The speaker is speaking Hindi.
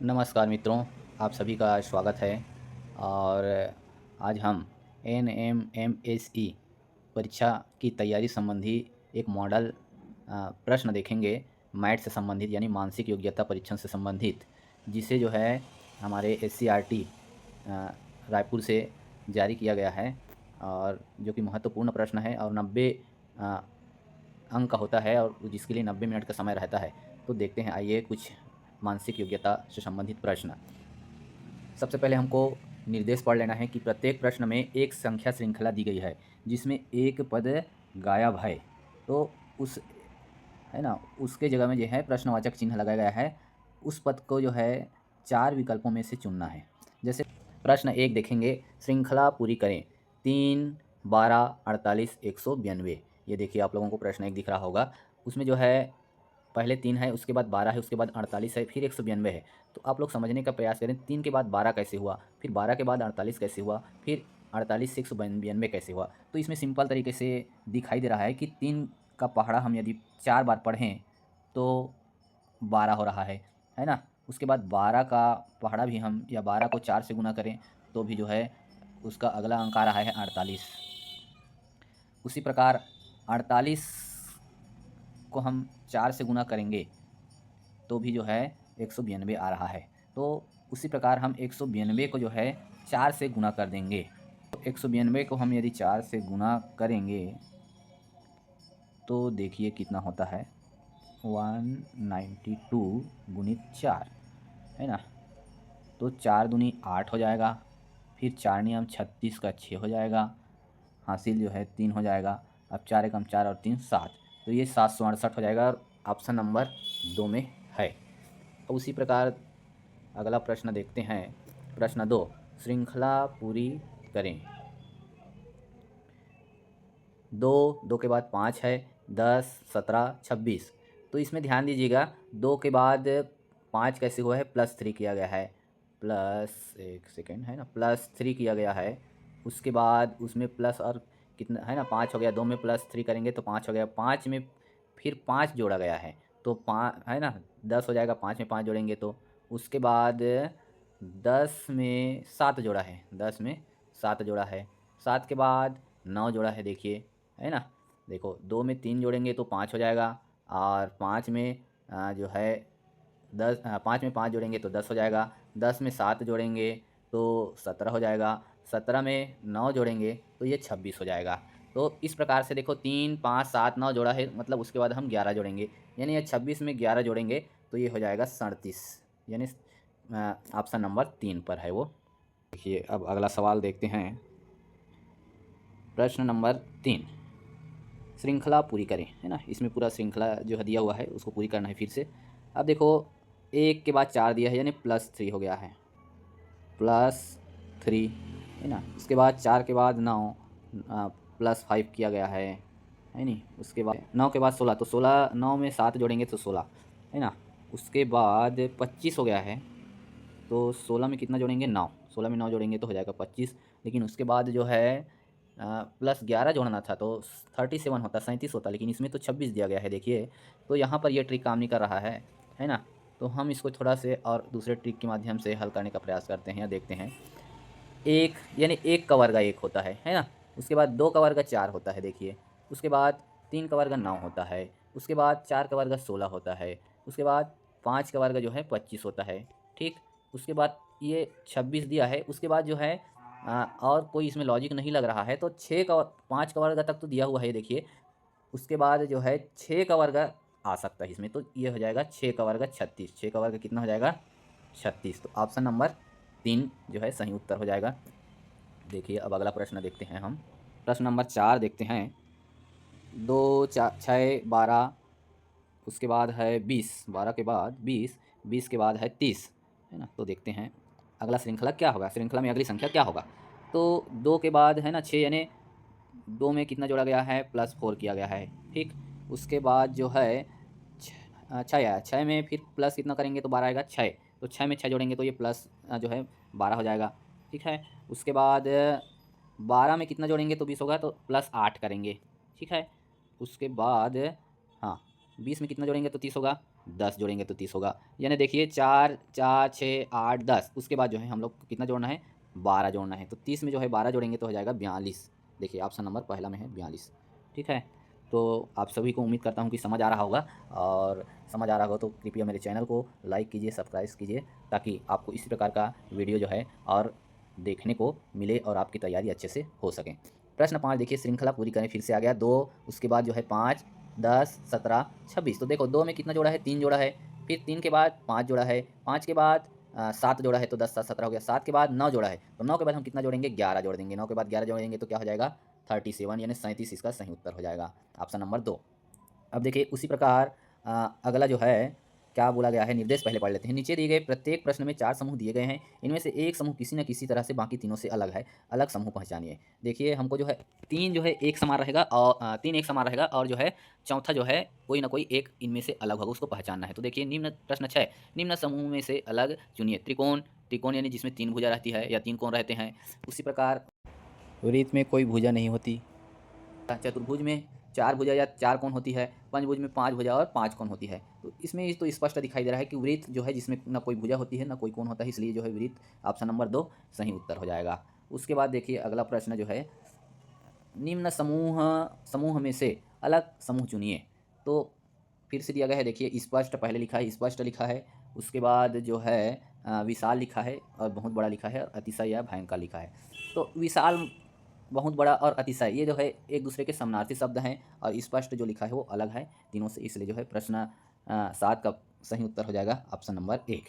नमस्कार मित्रों, आप सभी का स्वागत है। और आज हम NMMSE परीक्षा की तैयारी संबंधी एक मॉडल प्रश्न देखेंगे। मैथ से संबंधित यानी मानसिक योग्यता परीक्षण से संबंधित, जिसे जो है हमारे SCRT रायपुर से जारी किया गया है और जो कि महत्वपूर्ण प्रश्न है और 90 अंक का होता है और जिसके लिए 90 मिनट का समय रहता है। तो देखते हैं, आइए कुछ मानसिक योग्यता से संबंधित प्रश्न। सबसे पहले हमको निर्देश पढ़ लेना है कि प्रत्येक प्रश्न में एक संख्या श्रृंखला दी गई है जिसमें एक पद गायब है। तो उस है ना, उसके जगह में जो है प्रश्नवाचक चिन्ह लगाया गया है। उस पद को जो है 4 विकल्पों में से चुनना है। जैसे प्रश्न 1 देखेंगे, श्रृंखला पूरी करें। 3, 12, 48, 192। ये देखिए, आप लोगों को प्रश्न 1 दिख रहा होगा। उसमें जो है पहले 3 है, उसके बाद 12 है, उसके बाद 48 है, फिर 192 है। तो आप लोग समझने का प्रयास करें, 3 के बाद 12 कैसे हुआ, फिर 12 के बाद 48 कैसे हुआ, फिर 48 से 192 कैसे हुआ। तो इसमें सिंपल तरीके से दिखाई दे रहा है कि 3 का पहाड़ा हम यदि 4 बार पढ़ें तो 12 हो रहा है ना। उसके बाद 12 का पहाड़ा भी हम या 12 को 4 से गुना करें तो भी जो है उसका अगला अंक आ रहा है 48। उसी प्रकार 48 को हम 4 से गुना करेंगे तो भी जो है 192 आ रहा है। तो उसी प्रकार हम 192 को जो है 4 से गुना कर देंगे। तो 192 को हम यदि 4 से गुना करेंगे तो देखिए कितना होता है, 192 गुणित 4, है ना। तो 4 दूनी 8 हो जाएगा, फिर 4 नियम 36 का 6 हो जाएगा, हासिल जो है 3 हो जाएगा। अब 4 एकम 4 और 3 7, तो ये 768 हो जाएगा और ऑप्शन नंबर 2 में है। तो उसी प्रकार अगला प्रश्न देखते हैं। प्रश्न 2, श्रृंखला पूरी करें। 2 के बाद 5 है, 10, 17, 26। तो इसमें ध्यान दीजिएगा, 2 के बाद 5 कैसे हुआ है, +3 किया गया है। प्लस एक सेकेंड, है ना, +3 किया गया है। उसके बाद उसमें प्लस और कितना है ना, 5 हो गया। 2 में +3 करेंगे तो 5 हो गया। 5 में फिर 5 जोड़ा गया है तो 5 है ना, 10 हो जाएगा। 5 में 5 जोड़ेंगे तो उसके बाद 10 में 7 जोड़ा है, 10 में 7 जोड़ा है। 7 के बाद 9 जोड़ा है, देखिए, है ना। देखो, 2 में 3 जोड़ेंगे तो 5 हो जाएगा और 5 में जो है 5 में 5 जोड़ेंगे तो 10 हो जाएगा। 10 में 7 जोड़ेंगे तो 17 हो जाएगा। 17 में 9 जोड़ेंगे तो ये 26 हो जाएगा। तो इस प्रकार से देखो, 3, 5, 7, 9 जोड़ा है, मतलब उसके बाद हम 11 जोड़ेंगे, यानी ये 26 में 11 जोड़ेंगे तो ये हो जाएगा 37, यानी ऑप्शन नंबर 3 पर है वो। देखिए, अब अगला सवाल देखते हैं। प्रश्न नंबर 3, श्रृंखला पूरी करें, है ना। इसमें पूरा श्रृंखला जो है दिया हुआ है उसको पूरी करना है फिर से। अब देखो, 1 के बाद 4 दिया है, यानी +3 हो गया है, +3, है ना। उसके बाद 4 के बाद 9, +5 किया गया है नहीं। उसके बाद 9 के बाद 16, तो 16, 9 में 7 जोड़ेंगे तो 16, है ना। उसके बाद 25 हो गया है, तो 16 में कितना जोड़ेंगे, 9। 16 में 9 जोड़ेंगे तो हो जाएगा 25। लेकिन उसके बाद जो है +11 जोड़ना था तो 37 होता, 37 होता, लेकिन इसमें तो 26 दिया गया है, देखिए। तो यहाँ पर ये ट्रिक काम नहीं कर रहा है ना। तो हम इसको थोड़ा से और दूसरे ट्रिक के माध्यम से हल करने का प्रयास करते हैं या देखते हैं। 1 यानी 1 का वर्ग 1 होता है ना। उसके बाद 2 का वर्ग 4 होता है, देखिए। उसके बाद 3 का वर्ग 9 होता है। उसके बाद 4 का वर्ग 16 होता है। उसके बाद 5 का वर्ग जो है 25 होता है, ठीक। उसके बाद ये 26 दिया है। उसके बाद जो है और कोई इसमें लॉजिक नहीं लग रहा है तो 5 का वर्ग तक तो दिया हुआ है, देखिए। उसके बाद जो है 6 का वर्ग आ सकता है इसमें, तो ये हो जाएगा 6 का वर्ग 36। 6 का वर्ग कितना हो जाएगा, 36। तो ऑप्शन नंबर 3 जो है सही उत्तर हो जाएगा। देखिए, अब अगला प्रश्न देखते हैं हम। प्रश्न नंबर 4 देखते हैं। 2, 4, 6, 12, उसके बाद है 20, 12 के बाद 20, 20 के बाद है 30, है ना। तो देखते हैं अगला श्रृंखला क्या होगा, श्रृंखला में अगली संख्या क्या होगा। तो 2 के बाद है ना 6, यानी 2 में कितना जोड़ा गया है, +4 किया गया है, ठीक। उसके बाद जो है 6 आया, 6 में फिर प्लस कितना करेंगे तो 12 आएगा, 6। तो 6 में 6 जोड़ेंगे तो ये प्लस जो है 12 हो जाएगा, ठीक है। उसके बाद 12 में कितना जोड़ेंगे तो 20 होगा, तो +8 करेंगे, ठीक है। उसके बाद हाँ, 20 में कितना जोड़ेंगे तो 30 होगा, 10 जोड़ेंगे तो 30 होगा। यानी देखिए 4, 4, 6, 8, 10 उसके बाद जो है हम लोग को कितना जोड़ना है? 12 जोड़ना है। तो 30 में जो है 12 जोड़ेंगे तो हो जाएगा 42। देखिए ऑप्शन नंबर पहला में है 42। ठीक है? तो आप सभी को उम्मीद करता हूँ कि समझ आ रहा होगा, और समझ आ रहा होगा तो कृपया मेरे चैनल को लाइक कीजिए, सब्सक्राइब कीजिए, ताकि आपको इसी प्रकार का वीडियो जो है और देखने को मिले और आपकी तैयारी अच्छे से हो सके। प्रश्न 5 देखिए, श्रृंखला पूरी करें। फिर से आ गया 2, उसके बाद जो है 5, 10, 17, 26। तो देखो 2 में कितना जोड़ा है? 3 जोड़ा है। फिर 3 के बाद 5 जोड़ा है। 5 के बाद 7 जोड़ा है, तो 10 7 17 हो गया। 7 के बाद 9 जोड़ा है, तो 9 के बाद हम कितना जोड़ेंगे? 11 जोड़ देंगे। 9 के बाद 11 जोड़ेंगे तो क्या हो जाएगा? 37, यानी 37 इसका सही उत्तर हो जाएगा। Option number 2। अब देखिए उसी प्रकार अगला जो है क्या बोला गया है, निर्देश पहले पढ़ लेते हैं। नीचे दिए गए प्रत्येक प्रश्न में 4 समूह दिए गए हैं। इनमें से एक समूह किसी न किसी तरह से बाकी तीनों से अलग है। अलग समूह पहचानिए। देखिए हमको जो है 3 जो है एक समान रहेगा, और 3 एक समान रहेगा, और जो है चौथा जो है कोई ना कोई एक इनमें से अलग होगा, उसको पहचानना है। तो देखिए निम्न प्रश्न 6, निम्न समूह में से अलग चुनिए। त्रिकोण, त्रिकोण यानी जिसमें 3 भुजा रहती है या 3 कोण रहते हैं। उसी प्रकार वृत्त में कोई भुजा नहीं होती। चतुर्भुज में 4 भुजा या 4 कोण होती है। पंचभुज में 5 भुजा और 5 कोण होती है। तो इसमें तो स्पष्ट दिखाई दे रहा है कि वृत्त जो है जिसमें ना कोई भुजा होती है ना कोई कोण होता है, इसलिए जो है वृत्त ऑप्शन नंबर 2 सही उत्तर हो जाएगा। उसके बाद देखिए अगला प्रश्न जो है, निम्न समूह समूह में से अलग समूह चुनिए। तो फिर से दिया गया है, देखिए स्पष्ट पहले लिखा है, स्पष्ट लिखा है। उसके बाद जो है विशाल लिखा है, और बहुत बड़ा लिखा है, और अतिशय या भयंकर लिखा है। तो विशाल, बहुत बड़ा और अतिशय ये जो है एक दूसरे के समानार्थी शब्द हैं, और स्पष्ट जो लिखा है वो अलग है तीनों से, इसलिए जो है प्रश्न 7 का सही उत्तर हो जाएगा ऑप्शन नंबर 1।